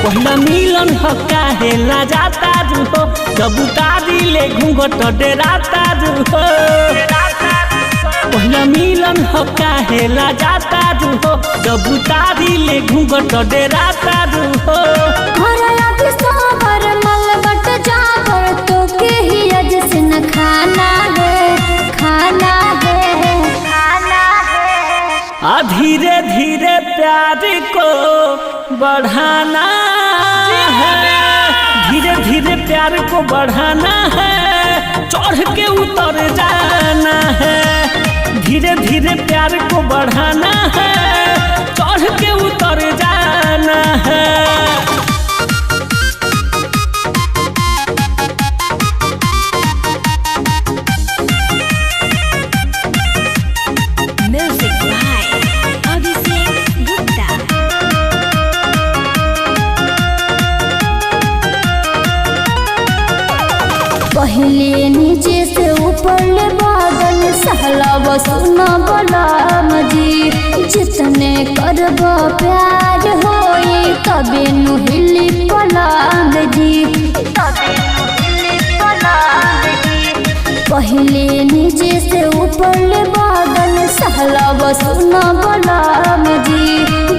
पहला मिलन हो काहे ला जाता रू हो, जब उतारी ले घूंघट डराता रू हो। पहला मिलन हो काहे ला जाता रू हो, जब उतारी ले घूंघट डराता रू हो। तो के ही अज से न खाना है, खाना है, खाना है। धीरे धीरे प्यार को बढ़ाना है, धीरे धीरे प्यार को बढ़ाना है, चढ़ के उतर जाना है। धीरे धीरे प्यार को बढ़ाना है, चढ़ के उतर जाना है। पहले नीचे से ऊपर ले बादल सहला बसुना बलाम जी। जितने करब प्यार होए तबे नु हिली पलांग जी, तबे नु हिली पलांग जी। पहले नीचे से ऊपर ले बादल सहला बसुना बलाम जी।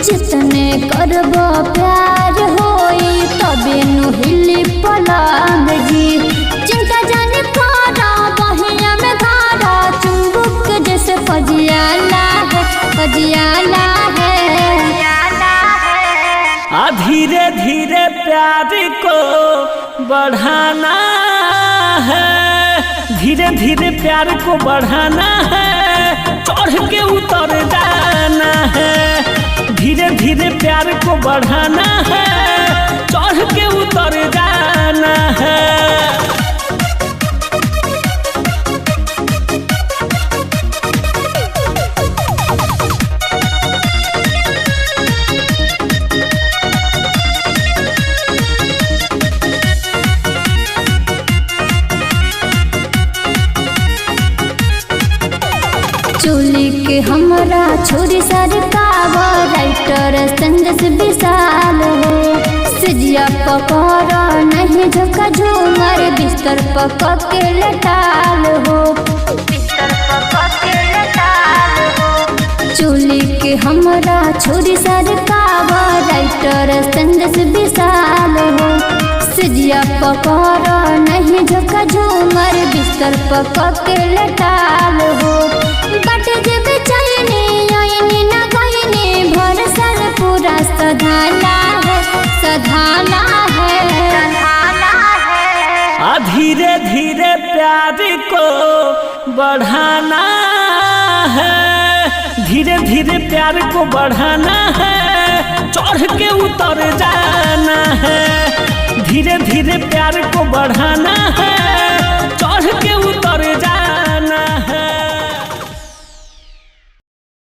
जितने करब प्यार होए तबे नु हिली पलांग जी। चिंता जाने पारा बहिया में धारा, चुंबक जैसे फजियाला है, फजियाला है। धीरे धीरे प्यार को बढ़ाना है, धीरे धीरे प्यार को बढ़ाना है, चढ़ के उतर जाना है। धीरे धीरे प्यार को बढ़ाना है, चढ़ के उतर जाना है। चोली के हमरा छोरी सरकावा, राइटर संदेश विशाल हो। सिजिया पकड़ नहीं झोंका झूमर, बिस्तर पकड़ के लटाल हो, बिस्तर पकड़ के लटाल हो। चोली के हमरा छोरी सरकावा, राइटर संदेश विशाल हो। सिजिया पकड़ नहीं झोंका झूमर, बिस्तर पकड़ के लटाल हो। बट जब चलनी आईनी न गईनी, भरसल पूरा सधाना है, सधाना है, सधाना है। धीरे धीरे प्यार को बढ़ाना है, धीरे धीरे प्यार को बढ़ाना है, चढ़ के उतर जाना है। धीरे धीरे प्यार को बढ़ाना है,